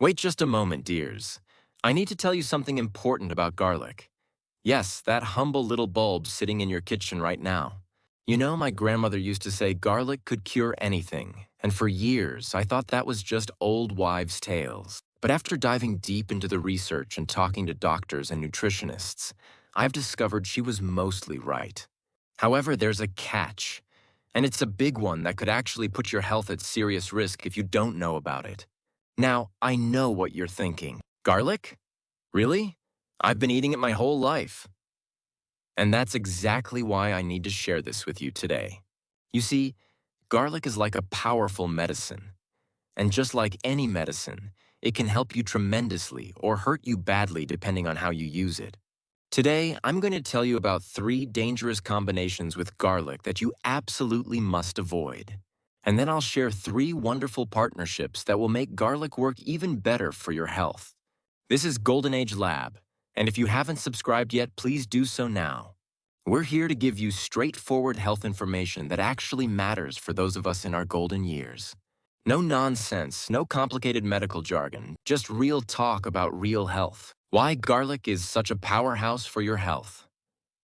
Wait just a moment, dears. I need to tell you something important about garlic. Yes, that humble little bulb sitting in your kitchen right now. You know, my grandmother used to say garlic could cure anything, and for years I thought that was just old wives' tales. But after diving deep into the research and talking to doctors and nutritionists, I've discovered she was mostly right. However, there's a catch, and it's a big one that could actually put your health at serious risk if you don't know about it. Now, I know what you're thinking. Garlic? Really? I've been eating it my whole life. And that's exactly why I need to share this with you today. You see, garlic is like a powerful medicine. And just like any medicine, it can help you tremendously or hurt you badly depending on how you use it. Today, I'm going to tell you about 3 dangerous combinations with garlic that you absolutely must avoid. And then I'll share 3 wonderful partnerships that will make garlic work even better for your health. This is Golden Age Lab, and if you haven't subscribed yet, please do so now. We're here to give you straightforward health information that actually matters for those of us in our golden years. No nonsense, no complicated medical jargon, just real talk about real health. Why garlic is such a powerhouse for your health.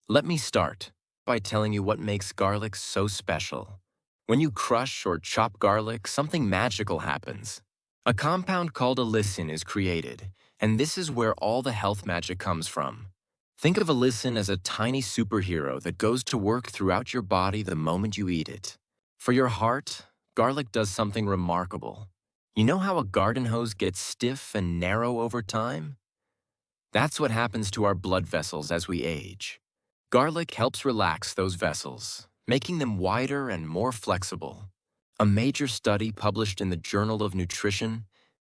Let me start by telling you what makes garlic so special. When you crush or chop garlic, something magical happens. A compound called allicin is created, and this is where all the health magic comes from. Think of allicin as a tiny superhero that goes to work throughout your body the moment you eat it. For your heart, garlic does something remarkable. You know how a garden hose gets stiff and narrow over time? That's what happens to our blood vessels as we age. Garlic helps relax those vessels, making them wider and more flexible. A major study published in the Journal of Nutrition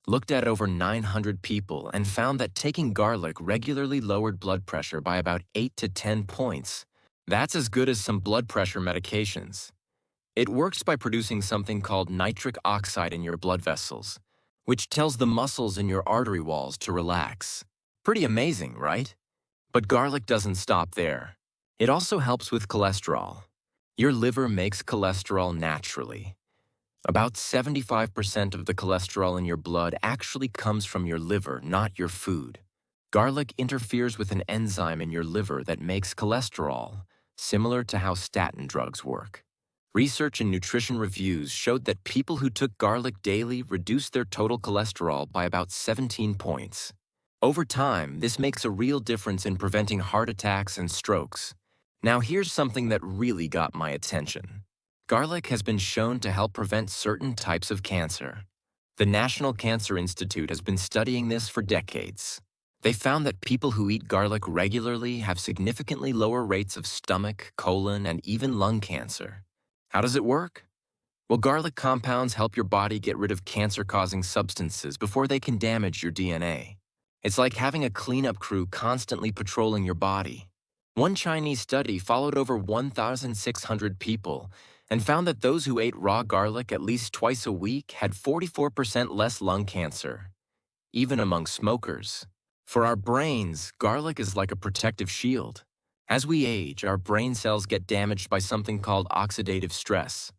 looked at over 900 people and found that taking garlic regularly lowered blood pressure by about 8 to 10 points. That's as good as some blood pressure medications. It works by producing something called nitric oxide in your blood vessels, which tells the muscles in your artery walls to relax. Pretty amazing, right? But garlic doesn't stop there. It also helps with cholesterol. Your liver makes cholesterol naturally. About 75% of the cholesterol in your blood actually comes from your liver, not your food. Garlic interferes with an enzyme in your liver that makes cholesterol, similar to how statin drugs work. Research and nutrition reviews showed that people who took garlic daily reduced their total cholesterol by about 17 points. Over time, this makes a real difference in preventing heart attacks and strokes. Now here's something that really got my attention. Garlic has been shown to help prevent certain types of cancer. The National Cancer Institute has been studying this for decades. They found that people who eat garlic regularly have significantly lower rates of stomach, colon, and even lung cancer. How does it work? Well, garlic compounds help your body get rid of cancer-causing substances before they can damage your DNA. It's like having a cleanup crew constantly patrolling your body. One Chinese study followed over 1,600 people and found that those who ate raw garlic at least twice a week had 44% less lung cancer, even among smokers. For our brains, garlic is like a protective shield. As we age, our brain cells get damaged by something called oxidative stress.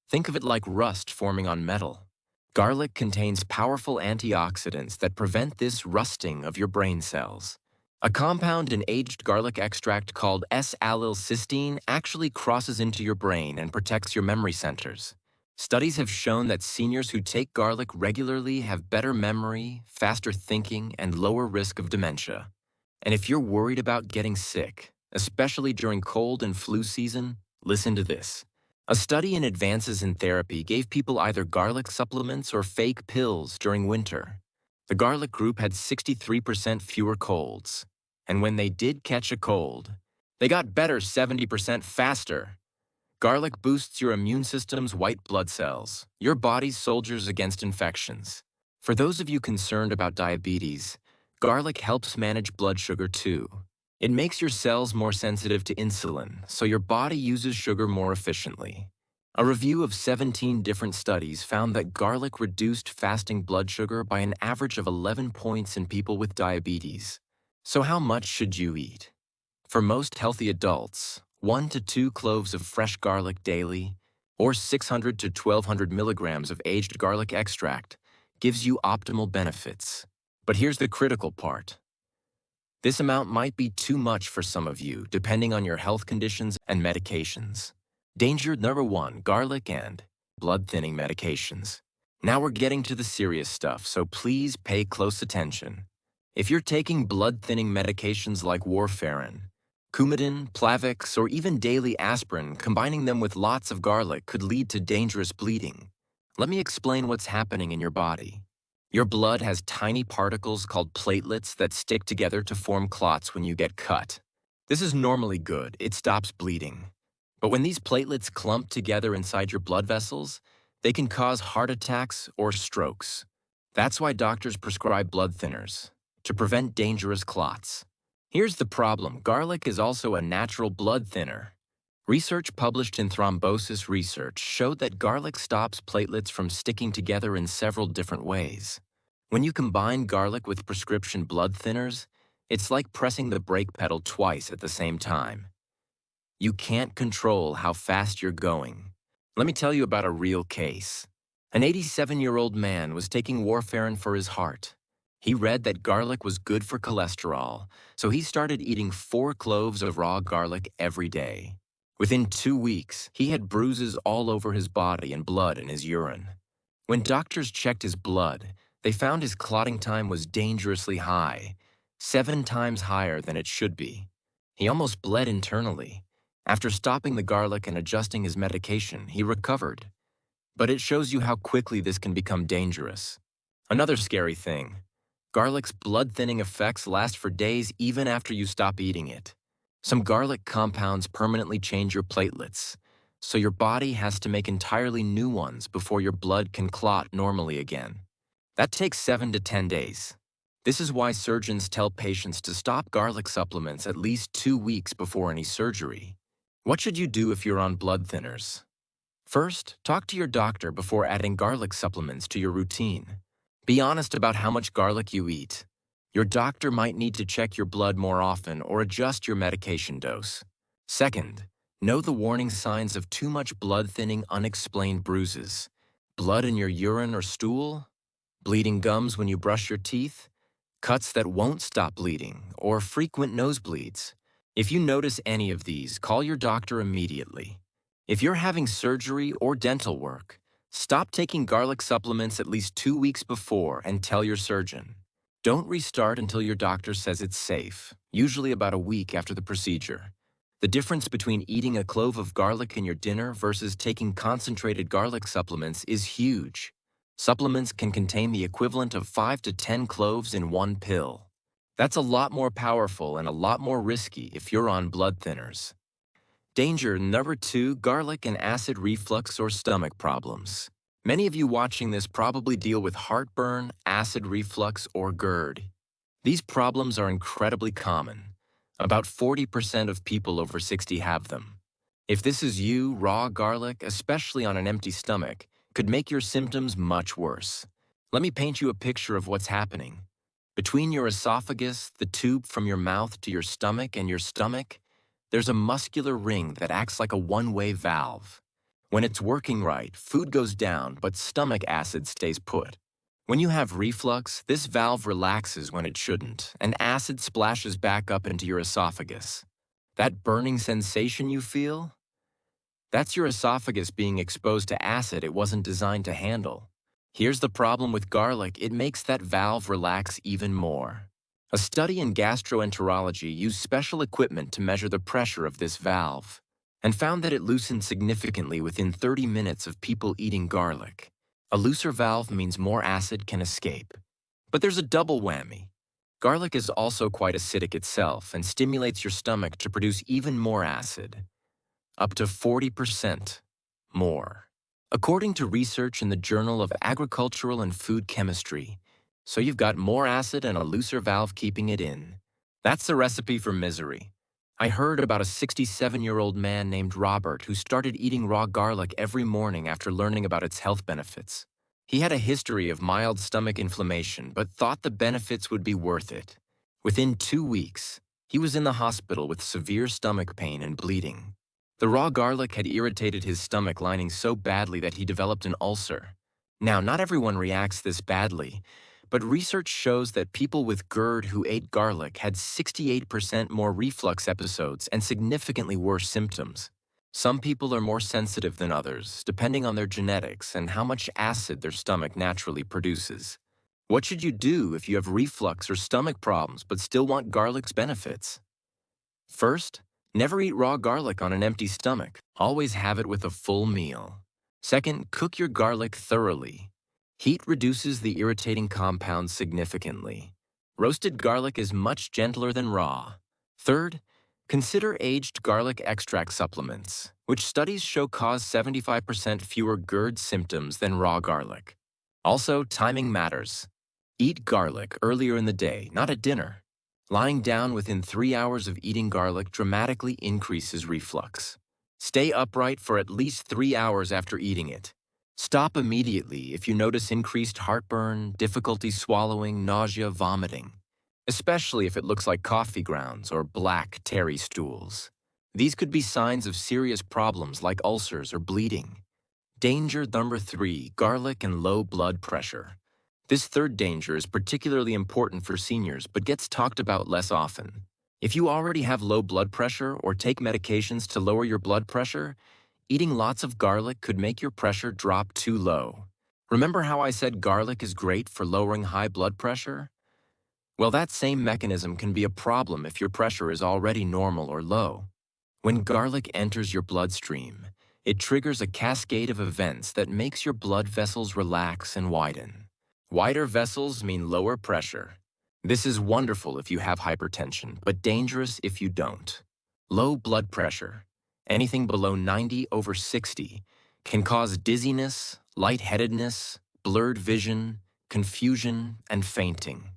Think of it like rust forming on metal. Garlic contains powerful antioxidants that prevent this rusting of your brain cells. A compound in aged garlic extract called S-allylcysteine actually crosses into your brain and protects your memory centers. Studies have shown that seniors who take garlic regularly have better memory, faster thinking, and lower risk of dementia. And if you're worried about getting sick, especially during cold and flu season, listen to this. A study in Advances in Therapy gave people either garlic supplements or fake pills during winter. The garlic group had 63% fewer colds. And when they did catch a cold, they got better 70% faster. Garlic boosts your immune system's white blood cells, your body's soldiers against infections. For those of you concerned about diabetes, garlic helps manage blood sugar too. It makes your cells more sensitive to insulin, so your body uses sugar more efficiently. A review of 17 different studies found that garlic reduced fasting blood sugar by an average of 11 points in people with diabetes. So how much should you eat? For most healthy adults, 1 to 2 cloves of fresh garlic daily, or 600 to 1,200 milligrams of aged garlic extract, gives you optimal benefits. But here's the critical part. This amount might be too much for some of you, depending on your health conditions and medications. Danger number 1, garlic and blood-thinning medications. Now we're getting to the serious stuff, so please pay close attention. If you're taking blood-thinning medications like warfarin, Coumadin, Plavix, or even daily aspirin, combining them with lots of garlic could lead to dangerous bleeding. Let me explain what's happening in your body. Your blood has tiny particles called platelets that stick together to form clots when you get cut. This is normally good, it stops bleeding. But when these platelets clump together inside your blood vessels, they can cause heart attacks or strokes. That's why doctors prescribe blood thinners, to prevent dangerous clots. Here's the problem: garlic is also a natural blood thinner. Research published in Thrombosis Research showed that garlic stops platelets from sticking together in several different ways. When you combine garlic with prescription blood thinners, it's like pressing the brake pedal twice at the same time. You can't control how fast you're going. Let me tell you about a real case. An 87-year-old man was taking warfarin for his heart. He read that garlic was good for cholesterol, so he started eating 4 cloves of raw garlic every day. Within 2 weeks, he had bruises all over his body and blood in his urine. When doctors checked his blood, they found his clotting time was dangerously high, 7 times higher than it should be. He almost bled internally. After stopping the garlic and adjusting his medication, he recovered. But it shows you how quickly this can become dangerous. Another scary thing: garlic's blood-thinning effects last for days even after you stop eating it. Some garlic compounds permanently change your platelets, so your body has to make entirely new ones before your blood can clot normally again. That takes 7 to 10 days. This is why surgeons tell patients to stop garlic supplements at least 2 weeks before any surgery. What should you do if you're on blood thinners? First, talk to your doctor before adding garlic supplements to your routine. Be honest about how much garlic you eat. Your doctor might need to check your blood more often or adjust your medication dose. Second, know the warning signs of too much blood-thinning unexplained bruises. Blood in your urine or stool? Bleeding gums when you brush your teeth? Cuts that won't stop bleeding, or frequent nosebleeds? If you notice any of these, call your doctor immediately. If you're having surgery or dental work, stop taking garlic supplements at least 2 weeks before and tell your surgeon. Don't restart until your doctor says it's safe, usually about a week after the procedure. The difference between eating a clove of garlic in your dinner versus taking concentrated garlic supplements is huge. Supplements can contain the equivalent of 5 to 10 cloves in one pill. That's a lot more powerful and a lot more risky if you're on blood thinners. Danger number 2, garlic and acid reflux or stomach problems. Many of you watching this probably deal with heartburn, acid reflux, or GERD. These problems are incredibly common. About 40% of people over 60 have them. If this is you, raw garlic, especially on an empty stomach, could make your symptoms much worse. Let me paint you a picture of what's happening. Between your esophagus, the tube from your mouth to your stomach, and your stomach, there's a muscular ring that acts like a one-way valve. When it's working right, food goes down, but stomach acid stays put. When you have reflux, this valve relaxes when it shouldn't, and acid splashes back up into your esophagus. That burning sensation you feel? That's your esophagus being exposed to acid it wasn't designed to handle. Here's the problem with garlic: it makes that valve relax even more. A study in gastroenterology used special equipment to measure the pressure of this valve, and found that it loosened significantly within 30 minutes of people eating garlic. A looser valve means more acid can escape. But there's a double whammy. Garlic is also quite acidic itself and stimulates your stomach to produce even more acid, up to 40% more. According to research in the Journal of Agricultural and Food Chemistry, so you've got more acid and a looser valve keeping it in. That's the recipe for misery. I heard about a 67-year-old man named Robert who started eating raw garlic every morning after learning about its health benefits. He had a history of mild stomach inflammation, but thought the benefits would be worth it. Within 2 weeks, he was in the hospital with severe stomach pain and bleeding. The raw garlic had irritated his stomach lining so badly that he developed an ulcer. Now, not everyone reacts this badly, but research shows that people with GERD who ate garlic had 68% more reflux episodes and significantly worse symptoms. Some people are more sensitive than others, depending on their genetics and how much acid their stomach naturally produces. What should you do if you have reflux or stomach problems but still want garlic's benefits? First, never eat raw garlic on an empty stomach. Always have it with a full meal. Second, cook your garlic thoroughly. Heat reduces the irritating compounds significantly. Roasted garlic is much gentler than raw. Third, consider aged garlic extract supplements, which studies show cause 75% fewer GERD symptoms than raw garlic. Also, timing matters. Eat garlic earlier in the day, not at dinner. Lying down within 3 hours of eating garlic dramatically increases reflux. Stay upright for at least 3 hours after eating it. Stop immediately if you notice increased heartburn, difficulty swallowing, nausea, vomiting, especially if it looks like coffee grounds or black, tarry stools. These could be signs of serious problems like ulcers or bleeding. Danger number 3, garlic and low blood pressure. This third danger is particularly important for seniors but gets talked about less often. If you already have low blood pressure or take medications to lower your blood pressure, eating lots of garlic could make your pressure drop too low. Remember how I said garlic is great for lowering high blood pressure? Well, that same mechanism can be a problem if your pressure is already normal or low. When garlic enters your bloodstream, it triggers a cascade of events that makes your blood vessels relax and widen. Wider vessels mean lower pressure. This is wonderful if you have hypertension, but dangerous if you don't. Low blood pressure, anything below 90/60, can cause dizziness, lightheadedness, blurred vision, confusion, and fainting.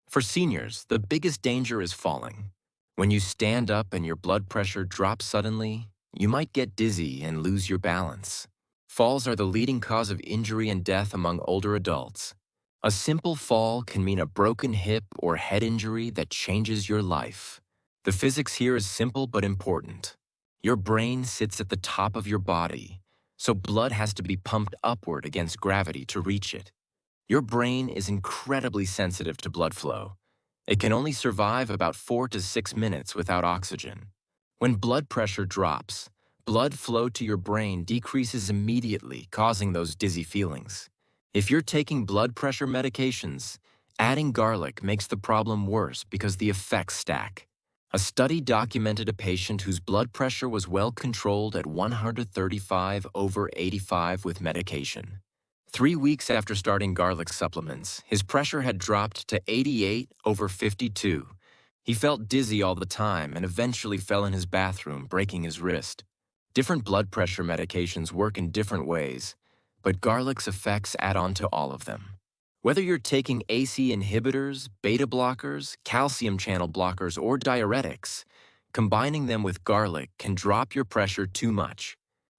For seniors, the biggest danger is falling. When you stand up and your blood pressure drops suddenly, you might get dizzy and lose your balance. Falls are the leading cause of injury and death among older adults. A simple fall can mean a broken hip or head injury that changes your life. The physics here is simple but important. Your brain sits at the top of your body, so blood has to be pumped upward against gravity to reach it. Your brain is incredibly sensitive to blood flow. It can only survive about 4 to 6 minutes without oxygen. When blood pressure drops, blood flow to your brain decreases immediately, causing those dizzy feelings. If you're taking blood pressure medications, adding garlic makes the problem worse because the effects stack. A study documented a patient whose blood pressure was well controlled at 135/85 with medication. 3 weeks after starting garlic supplements, his pressure had dropped to 88/52. He felt dizzy all the time and eventually fell in his bathroom, breaking his wrist. Different blood pressure medications work in different ways, but garlic's effects add on to all of them. Whether you're taking AC inhibitors, beta blockers, calcium channel blockers, or diuretics, combining them with garlic can drop your pressure too much.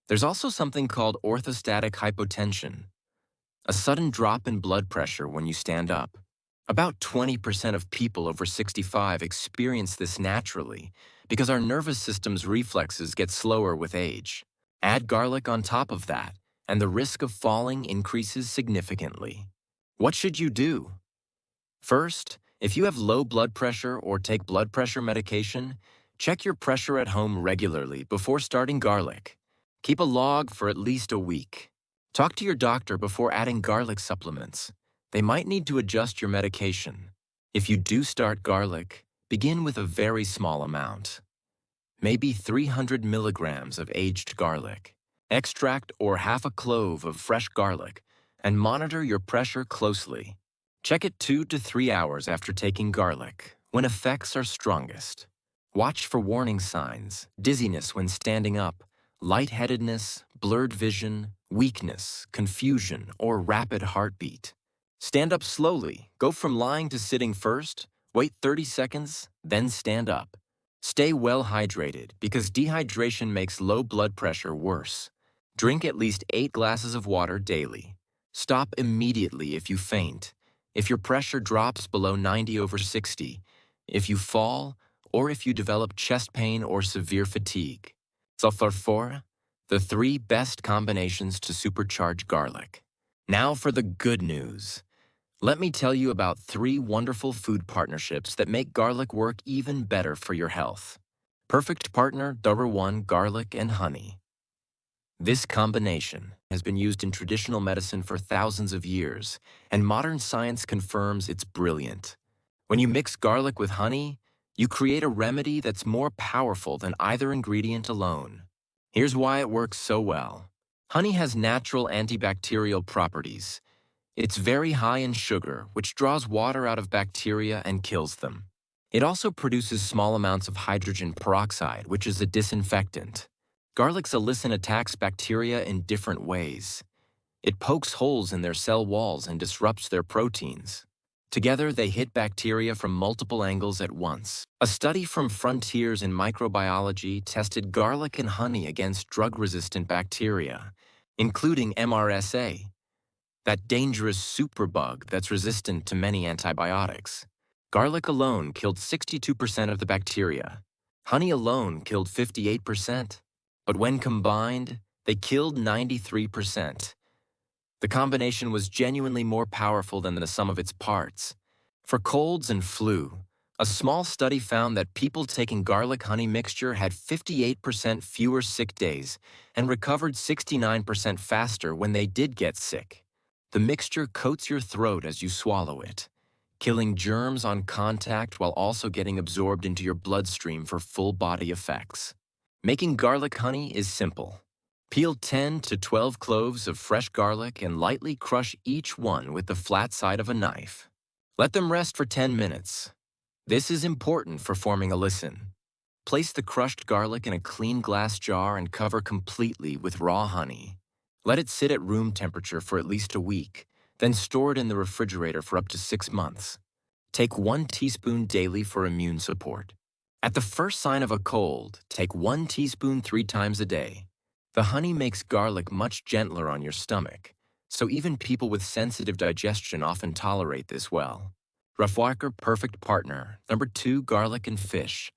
There's also something called orthostatic hypotension, a sudden drop in blood pressure when you stand up. About 20% of people over 65 experience this naturally because our nervous system's reflexes get slower with age. Add garlic on top of that, and the risk of falling increases significantly. What should you do? First, if you have low blood pressure or take blood pressure medication, check your pressure at home regularly before starting garlic. Keep a log for at least a week. Talk to your doctor before adding garlic supplements. They might need to adjust your medication. If you do start garlic, begin with a very small amount. Maybe 300 milligrams of aged garlic. Extract or half a clove of fresh garlic, and monitor your pressure closely. Check it 2 to 3 hours after taking garlic, when effects are strongest. Watch for warning signs, dizziness when standing up, lightheadedness, blurred vision, weakness, confusion, or rapid heartbeat. Stand up slowly. Go from lying to sitting first, wait 30 seconds, then stand up. Stay well hydrated because dehydration makes low blood pressure worse. Drink at least 8 glasses of water daily. Stop immediately if you faint, if your pressure drops below 90/60, if you fall, or if you develop chest pain or severe fatigue. So for 4, the 3 best combinations to supercharge garlic. Now for the good news. Let me tell you about 3 wonderful food partnerships that make garlic work even better for your health. Perfect partner number 1, garlic and honey. This combination has been used in traditional medicine for thousands of years, and modern science confirms it's brilliant. When you mix garlic with honey, you create a remedy that's more powerful than either ingredient alone. Here's why it works so well. Honey has natural antibacterial properties. It's very high in sugar, which draws water out of bacteria and kills them. It also produces small amounts of hydrogen peroxide, which is a disinfectant. Garlic's allicin attacks bacteria in different ways. It pokes holes in their cell walls and disrupts their proteins. Together, they hit bacteria from multiple angles at once. A study from Frontiers in Microbiology tested garlic and honey against drug-resistant bacteria, including MRSA, that dangerous superbug that's resistant to many antibiotics. Garlic alone killed 62% of the bacteria. Honey alone killed 58%. But when combined, they killed 93%. The combination was genuinely more powerful than the sum of its parts. For colds and flu, a small study found that people taking garlic-honey mixture had 58% fewer sick days and recovered 69% faster when they did get sick. The mixture coats your throat as you swallow it, killing germs on contact while also getting absorbed into your bloodstream for full-body effects. Making garlic honey is simple. Peel 10 to 12 cloves of fresh garlic and lightly crush each one with the flat side of a knife. Let them rest for 10 minutes. This is important for forming allicin. Place the crushed garlic in a clean glass jar and cover completely with raw honey. Let it sit at room temperature for at least a week, then store it in the refrigerator for up to 6 months. Take 1 teaspoon daily for immune support. At the first sign of a cold, take 1 teaspoon 3 times a day. The honey makes garlic much gentler on your stomach, so even people with sensitive digestion often tolerate this well. Reflux perfect partner number 2, garlic and fish,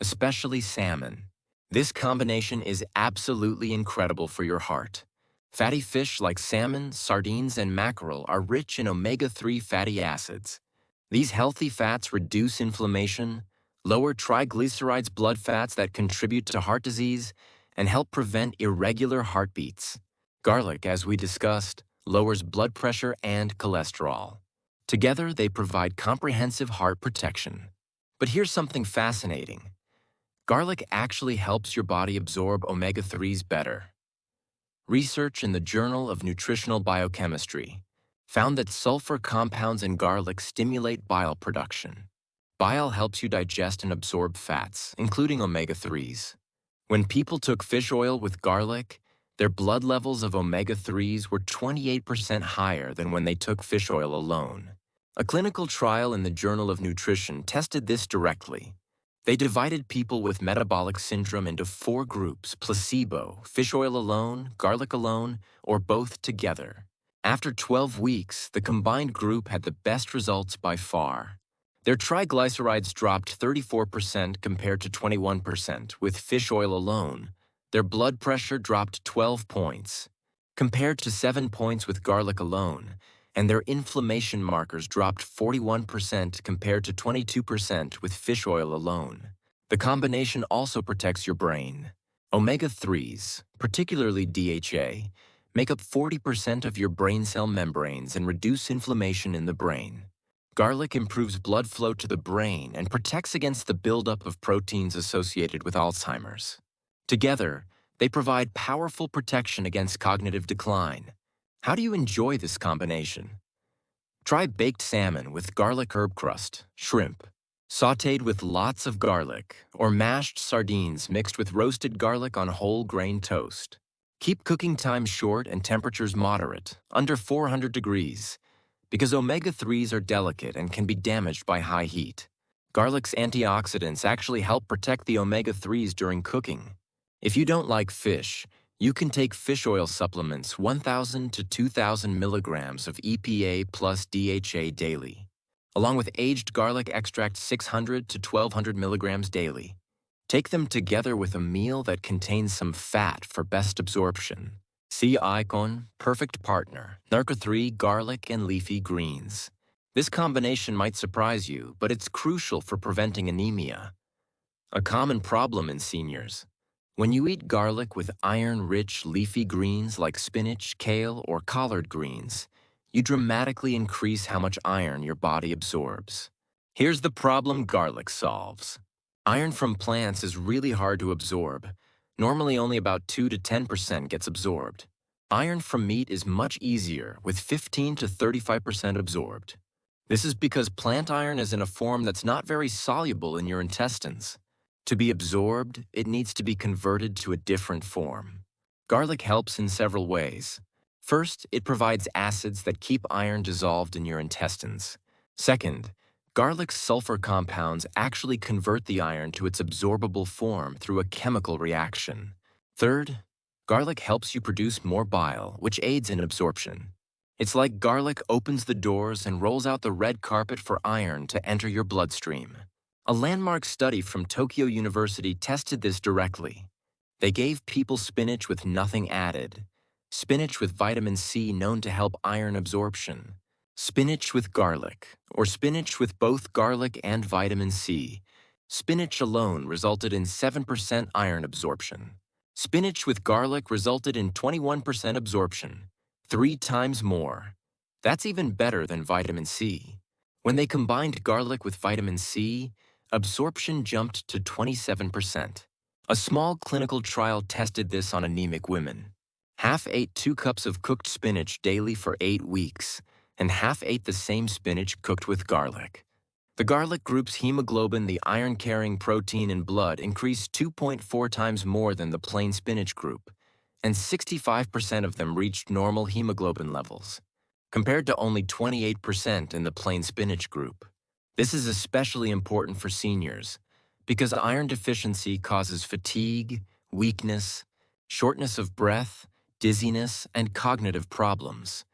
especially salmon. This combination is absolutely incredible for your heart. Fatty fish like salmon, sardines, and mackerel are rich in omega-3 fatty acids. These healthy fats reduce inflammation, lower triglycerides blood fats that contribute to heart disease, and help prevent irregular heartbeats. Garlic, as we discussed, lowers blood pressure and cholesterol. Together, they provide comprehensive heart protection. But here's something fascinating. Garlic actually helps your body absorb omega-3s better. Research in the Journal of Nutritional Biochemistry found that sulfur compounds in garlic stimulate bile production. Bile helps you digest and absorb fats, including omega-3s. When people took fish oil with garlic, their blood levels of omega-3s were 28% higher than when they took fish oil alone. A clinical trial in the Journal of Nutrition tested this directly. They divided people with metabolic syndrome into 4 groups: placebo, fish oil alone, garlic alone, or both together. After 12 weeks, the combined group had the best results by far. Their triglycerides dropped 34% compared to 21% with fish oil alone. Their blood pressure dropped 12 points, compared to 7 points with garlic alone, and their inflammation markers dropped 41% compared to 22% with fish oil alone. The combination also protects your brain. Omega-3s, particularly DHA, make up 40% of your brain cell membranes and reduce inflammation in the brain. Garlic improves blood flow to the brain and protects against the buildup of proteins associated with Alzheimer's. Together, they provide powerful protection against cognitive decline. How do you enjoy this combination? Try baked salmon with garlic herb crust, shrimp, sautéed with lots of garlic, or mashed sardines mixed with roasted garlic on whole grain toast. Keep cooking time short and temperatures moderate, under 400 degrees, because omega-3s are delicate and can be damaged by high heat. Garlic's antioxidants actually help protect the omega-3s during cooking. If you don't like fish, you can take fish oil supplements 1,000 to 2,000 milligrams of EPA plus DHA daily, along with aged garlic extract 600 to 1,200 milligrams daily. Take them together with a meal that contains some fat for best absorption. See icon, perfect partner, Narca 3 garlic and leafy greens. This combination might surprise you, but it's crucial for preventing anemia, a common problem in seniors. When you eat garlic with iron-rich leafy greens like spinach, kale, or collard greens, you dramatically increase how much iron your body absorbs. Here's the problem garlic solves. Iron from plants is really hard to absorb. Normally only about 2 to 10% gets absorbed. Iron from meat is much easier, with 15 to 35% absorbed. This is because plant iron is in a form that's not very soluble in your intestines. To be absorbed, it needs to be converted to a different form. Garlic helps in several ways. First, it provides acids that keep iron dissolved in your intestines. Second, garlic's sulfur compounds actually convert the iron to its absorbable form through a chemical reaction. Third, garlic helps you produce more bile, which aids in absorption. It's like garlic opens the doors and rolls out the red carpet for iron to enter your bloodstream. A landmark study from Tokyo University tested this directly. They gave people spinach with nothing added, spinach with vitamin C known to help iron absorption, spinach with garlic, or spinach with both garlic and vitamin C. Spinach alone resulted in 7% iron absorption. Spinach with garlic resulted in 21% absorption, 3 times more. That's even better than vitamin C. When they combined garlic with vitamin C, absorption jumped to 27%. A small clinical trial tested this on anemic women. Half ate 2 cups of cooked spinach daily for 8 weeks, and half ate the same spinach cooked with garlic. The garlic group's hemoglobin, the iron-carrying protein in blood, increased 2.4 times more than the plain spinach group, and 65% of them reached normal hemoglobin levels, compared to only 28% in the plain spinach group. This is especially important for seniors because iron deficiency causes fatigue, weakness, shortness of breath, dizziness, and cognitive problems.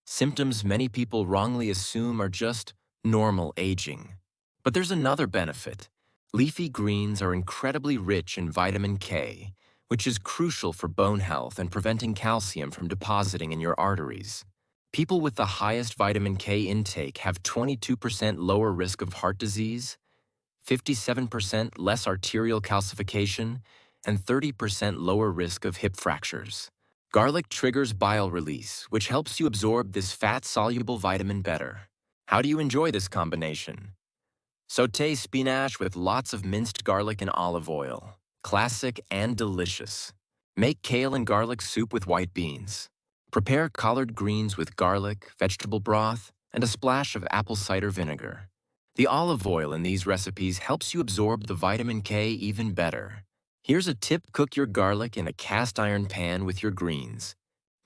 Symptoms many people wrongly assume are just normal aging. But there's another benefit. Leafy greens are incredibly rich in vitamin K, which is crucial for bone health and preventing calcium from depositing in your arteries. People with the highest vitamin K intake have 22% lower risk of heart disease, 57% less arterial calcification, and 30% lower risk of hip fractures. Garlic triggers bile release, which helps you absorb this fat-soluble vitamin better. How do you enjoy this combination? Sauté spinach with lots of minced garlic and olive oil. Classic and delicious. Make kale and garlic soup with white beans. Prepare collard greens with garlic, vegetable broth, and a splash of apple cider vinegar. The olive oil in these recipes helps you absorb the vitamin K even better. Here's a tip: cook your garlic in a cast iron pan with your greens.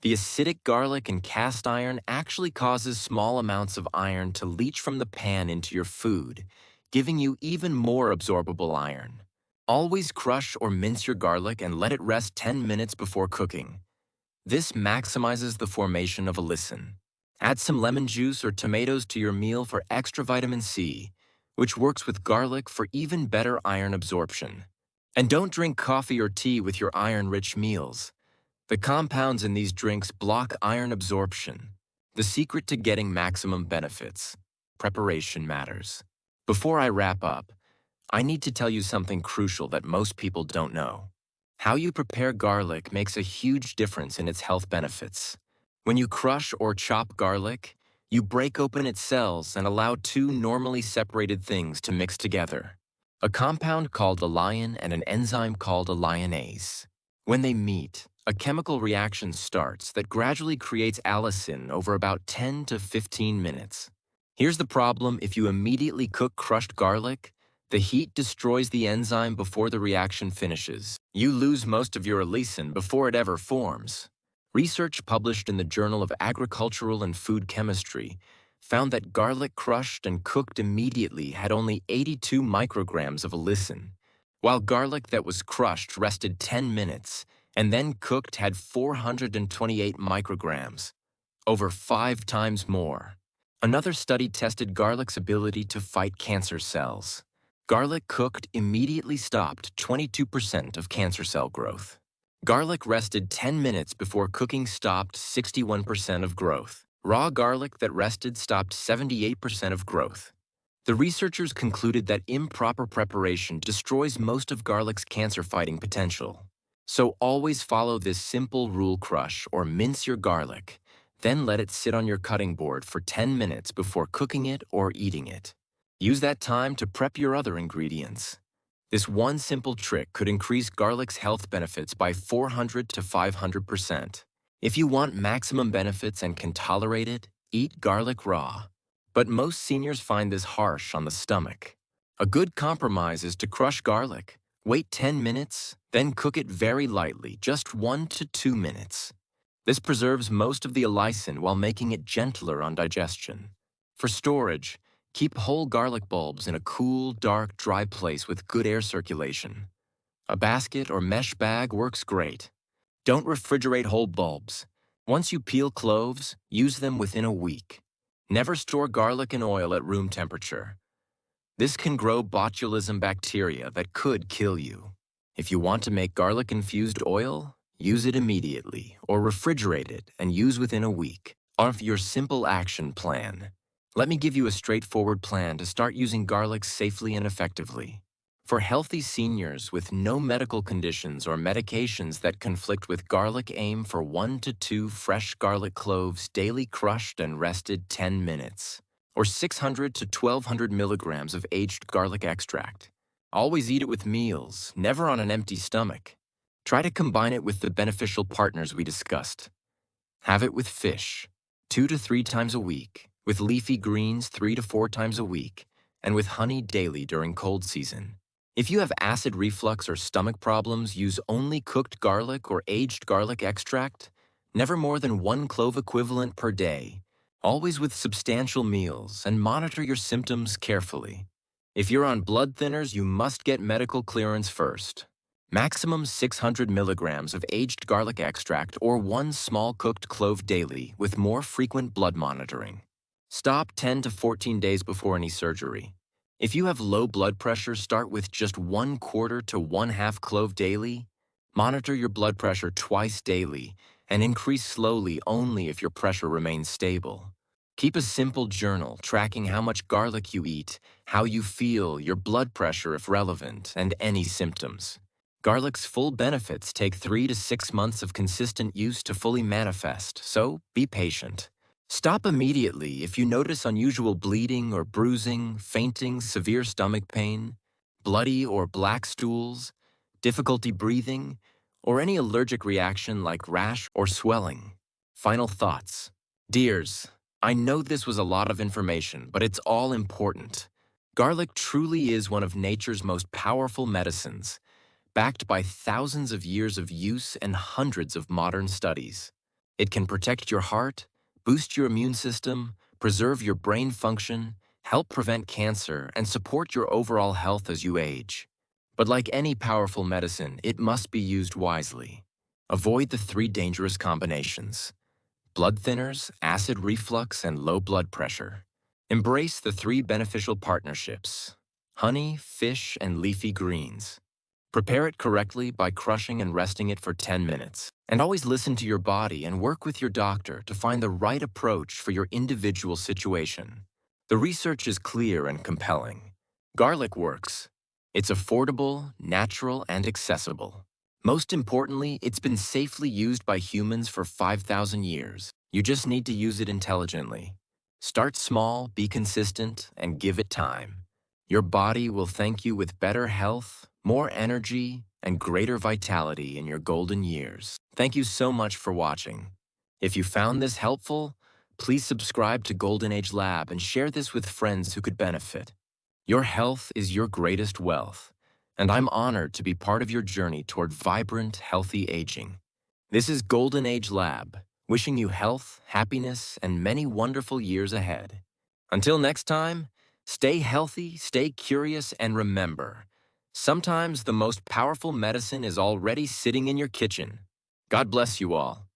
The acidic garlic in cast iron actually causes small amounts of iron to leach from the pan into your food, giving you even more absorbable iron. Always crush or mince your garlic and let it rest 10 minutes before cooking. This maximizes the formation of allicin. Add some lemon juice or tomatoes to your meal for extra vitamin C, which works with garlic for even better iron absorption. And don't drink coffee or tea with your iron-rich meals. The compounds in these drinks block iron absorption. The secret to getting maximum benefits: preparation matters. Before I wrap up, I need to tell you something crucial that most people don't know. How you prepare garlic makes a huge difference in its health benefits. When you crush or chop garlic, you break open its cells and allow 2 normally separated things to mix together: a compound called alliin and an enzyme called alliinase. When they meet, a chemical reaction starts that gradually creates allicin over about 10 to 15 minutes. Here's the problem: if you immediately cook crushed garlic, the heat destroys the enzyme before the reaction finishes. You lose most of your allicin before it ever forms. Research published in the Journal of Agricultural and Food Chemistry found that garlic crushed and cooked immediately had only 82 micrograms of allicin, while garlic that was crushed rested 10 minutes and then cooked had 428 micrograms, over 5 times more. Another study tested garlic's ability to fight cancer cells. Garlic cooked immediately stopped 22% of cancer cell growth. Garlic rested 10 minutes before cooking stopped 61% of growth. Raw garlic that rested stopped 78% of growth. The researchers concluded that improper preparation destroys most of garlic's cancer-fighting potential. So always follow this simple rule: crush or mince your garlic, then let it sit on your cutting board for 10 minutes before cooking it or eating it. Use that time to prep your other ingredients. This one simple trick could increase garlic's health benefits by 400 to 500%. If you want maximum benefits and can tolerate it, eat garlic raw. But most seniors find this harsh on the stomach. A good compromise is to crush garlic, wait 10 minutes, then cook it very lightly, just 1 to 2 minutes. This preserves most of the allicin while making it gentler on digestion. For storage, keep whole garlic bulbs in a cool, dark, dry place with good air circulation. A basket or mesh bag works great. Don't refrigerate whole bulbs. Once you peel cloves, use them within a week. Never store garlic and oil at room temperature. This can grow botulism bacteria that could kill you. If you want to make garlic-infused oil, use it immediately or refrigerate it and use within a week. Of your simple action plan. Let me give you a straightforward plan to start using garlic safely and effectively. For healthy seniors with no medical conditions or medications that conflict with garlic, aim for 1 to 2 fresh garlic cloves daily, crushed and rested 10 minutes, or 600 to 1200 milligrams of aged garlic extract. Always eat it with meals, never on an empty stomach. Try to combine it with the beneficial partners we discussed. Have it with fish, 2 to 3 times a week, with leafy greens 3 to 4 times a week, and with honey daily during cold season. If you have acid reflux or stomach problems, use only cooked garlic or aged garlic extract, never more than 1 clove equivalent per day, always with substantial meals, and monitor your symptoms carefully. If you're on blood thinners, you must get medical clearance first. Maximum 600 milligrams of aged garlic extract or 1 small cooked clove daily with more frequent blood monitoring. Stop 10 to 14 days before any surgery. If you have low blood pressure, start with just 1/4 to 1/2 clove daily. Monitor your blood pressure twice daily and increase slowly only if your pressure remains stable. Keep a simple journal tracking how much garlic you eat, how you feel, your blood pressure if relevant, and any symptoms. Garlic's full benefits take 3 to 6 months of consistent use to fully manifest, so be patient. Stop immediately if you notice unusual bleeding or bruising, fainting, severe stomach pain, bloody or black stools, difficulty breathing, or any allergic reaction like rash or swelling. Final thoughts. Dears, I know this was a lot of information, but it's all important. Garlic truly is one of nature's most powerful medicines, backed by thousands of years of use and hundreds of modern studies. It can protect your heart, boost your immune system, preserve your brain function, help prevent cancer, and support your overall health as you age. But like any powerful medicine, it must be used wisely. Avoid the 3 dangerous combinations: blood thinners, acid reflux, and low blood pressure. Embrace the 3 beneficial partnerships: honey, fish, and leafy greens. Prepare it correctly by crushing and resting it for 10 minutes. And always listen to your body and work with your doctor to find the right approach for your individual situation. The research is clear and compelling. Garlic works. It's affordable, natural, and accessible. Most importantly, it's been safely used by humans for 5,000 years. You just need to use it intelligently. Start small, be consistent, and give it time. Your body will thank you with better health, more energy, and greater vitality in your golden years. Thank you so much for watching. If you found this helpful, please subscribe to Golden Age Lab and share this with friends who could benefit. Your health is your greatest wealth, and I'm honored to be part of your journey toward vibrant, healthy aging. This is Golden Age Lab, wishing you health, happiness, and many wonderful years ahead. Until next time, stay healthy, stay curious, and remember, sometimes the most powerful medicine is already sitting in your kitchen. God bless you all.